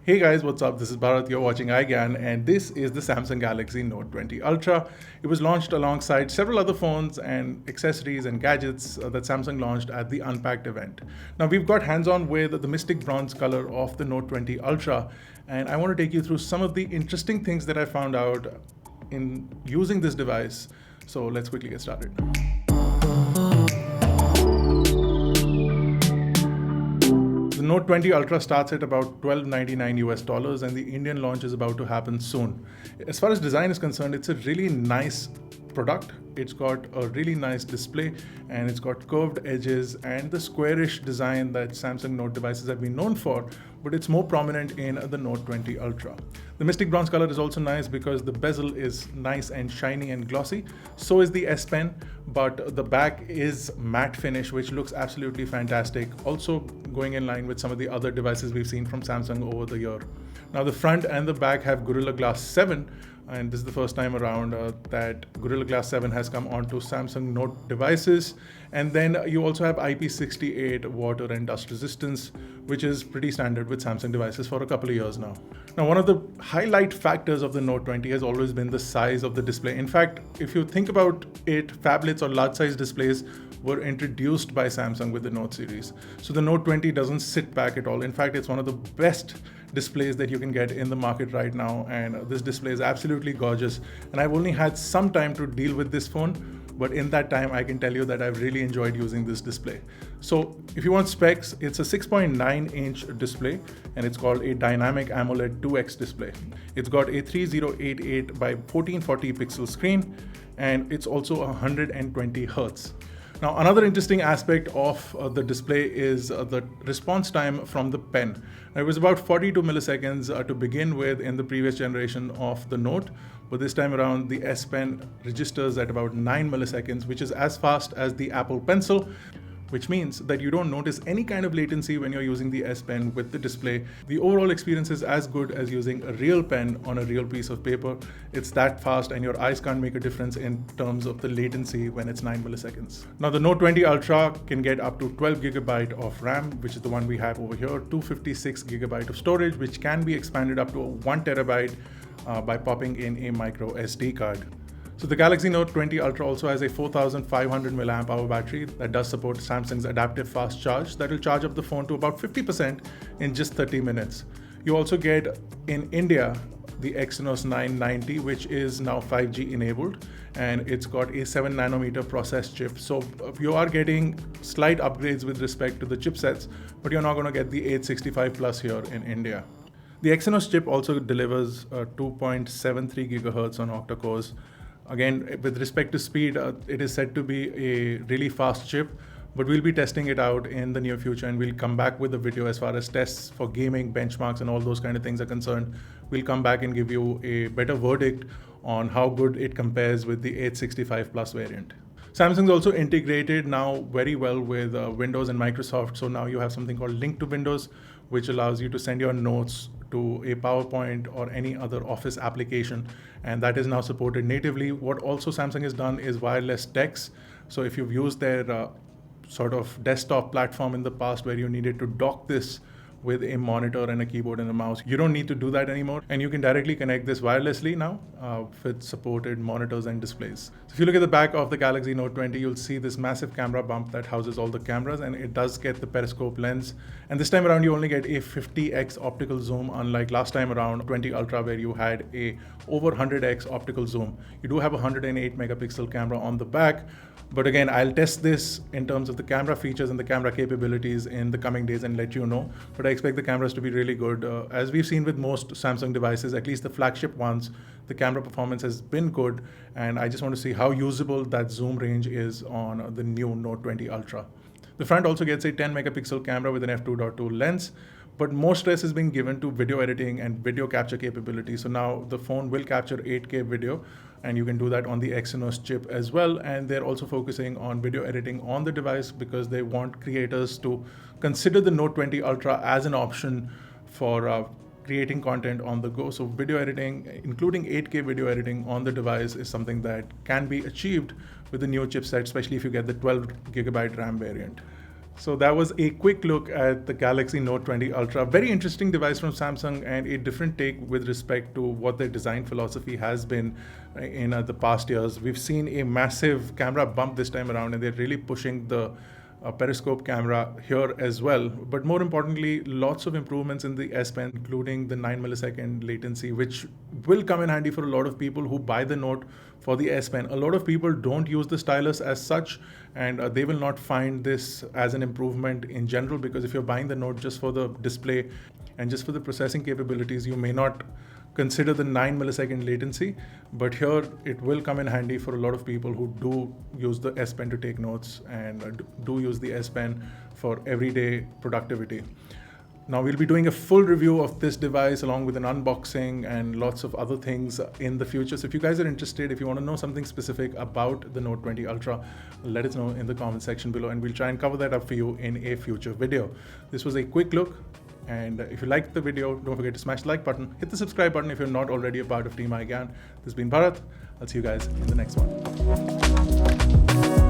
Hey guys, what's up? This is Bharat, you're watching iGyaan, and this is the Samsung Galaxy Note 20 Ultra. It was launched alongside several other phones and accessories and gadgets that Samsung launched at the Unpacked event. Now we've got hands-on with the Mystic Bronze color of the Note 20 Ultra, and I want to take you through some of the interesting things that I found out in using this device. So let's quickly get started. The Note 20 Ultra starts at about $1299 US, and the Indian launch is about to happen soon. As far as design is concerned, it's a really nice product. It's got a really nice display and it's got curved edges and the squarish design that Samsung Note devices have been known for, but it's more prominent in the Note 20 Ultra. The Mystic Bronze color is also nice because the bezel is nice and shiny and glossy. So is the S Pen, but the back is matte finish, which looks absolutely fantastic. Also going in line with some of the other devices we've seen from Samsung over the year. Now the front and the back have Gorilla Glass 7, and this is the first time around that Gorilla Glass 7 has come onto Samsung Note devices. And then you also have IP68 water and dust resistance, which is pretty standard with Samsung devices for a couple of years now. Now, one of the highlight factors of the Note 20 has always been the size of the display. In fact, if you think about it, phablets or large size displays were introduced by Samsung with the Note series. So the Note 20 doesn't sit back at all. In fact, it's one of the best displays that you can get in the market right now, and this display is absolutely gorgeous. And I've only had some time to deal with this phone, but in that time I can tell you that I've really enjoyed using this display. So if you want specs, it's a 6.9-inch display and it's called a dynamic AMOLED 2X display. It's got a 3088 by 1440 pixel screen, and it's also 120 Hz. Now, another interesting aspect of the display is the response time from the pen. Now, it was about 42 milliseconds to begin with in the previous generation of the Note, but this time around the S Pen registers at about 9 milliseconds, which is as fast as the Apple Pencil, which means that you don't notice any kind of latency when you're using the S Pen with the display. The overall experience is as good as using a real pen on a real piece of paper. It's that fast and your eyes can't make a difference in terms of the latency when it's 9 milliseconds. Now the Note 20 Ultra can get up to 12 gigabyte of RAM, which is the one we have over here, 256 gigabyte of storage, which can be expanded up to 1 terabyte by popping in a micro SD card. So the Galaxy Note 20 Ultra also has a 4500 mAh battery that does support Samsung's adaptive fast charge that will charge up the phone to about 50% in just 30 minutes. You also get in India the Exynos 990, which is now 5G enabled, and it's got a 7 nanometer process chip. So you are getting slight upgrades with respect to the chipsets, but you're not going to get the 865 Plus here in India. The Exynos chip also delivers 2.73 gigahertz on octa-cores. Again, with respect to speed, it is said to be a really fast chip, but we'll be testing it out in the near future, and we'll come back with a video as far as tests for gaming, benchmarks, and all those kind of things are concerned. We'll come back and give you a better verdict on how good it compares with the 865 Plus variant. Samsung's also integrated now very well with Windows and Microsoft. So now you have something called Link to Windows, which allows you to send your notes to a PowerPoint or any other Office application, and that is now supported natively. What also Samsung has done is wireless DeX. So if you've used their sort of desktop platform in the past where you needed to dock this with a monitor and a keyboard and a mouse, you don't need to do that anymore, and you can directly connect this wirelessly now with supported monitors and displays. So if you look at the back of the Galaxy Note 20, you'll see this massive camera bump that houses all the cameras, and it does get the periscope lens. And this time around you only get a 50x optical zoom, unlike last time around 20 Ultra where you had a over 100x optical zoom. You do have a 108 megapixel camera on the back, but again, I'll test this in terms of the camera features and the camera capabilities in the coming days and let you know. But I expect the cameras to be really good. As we've seen with most Samsung devices, at least the flagship ones, the camera performance has been good, and I just want to see how usable that zoom range is on the new Note 20 Ultra. The front also gets a 10 megapixel camera with an f2.2 lens, but more stress is being given to video editing and video capture capability. So now the phone will capture 8K video, and you can do that on the Exynos chip as well. And they're also focusing on video editing on the device because they want creators to consider the Note 20 Ultra as an option for creating content on the go. So video editing, including 8K video editing on the device, is something that can be achieved with the new chipset, especially if you get the 12 gigabyte RAM variant. So that was a quick look at the Galaxy Note 20 Ultra. Very interesting device from Samsung and a different take with respect to what their design philosophy has been in the past years. We've seen a massive camera bump this time around, and they're really pushing the periscope camera here as well. But more importantly, lots of improvements in the S Pen, including the 9 millisecond latency, which will come in handy for a lot of people who buy the Note for the S Pen. A lot of people don't use the stylus as such, and they will not find this as an improvement in general, because if you're buying the Note just for the display and just for the processing capabilities, you may not consider the 9 millisecond latency. But here it will come in handy for a lot of people who do use the S Pen to take notes and do use the S Pen for everyday productivity. Now we'll be doing a full review of this device along with an unboxing and lots of other things in the future. So if you guys are interested, if you want to know something specific about the Note 20 Ultra, let us know in the comment section below, and we'll try and cover that up for you in a future video. This was a quick look, and if you liked the video, don't forget to smash the like button, hit the subscribe button if you're not already a part of Team iGyaan. This has been Bharat. I'll see you guys in the next one.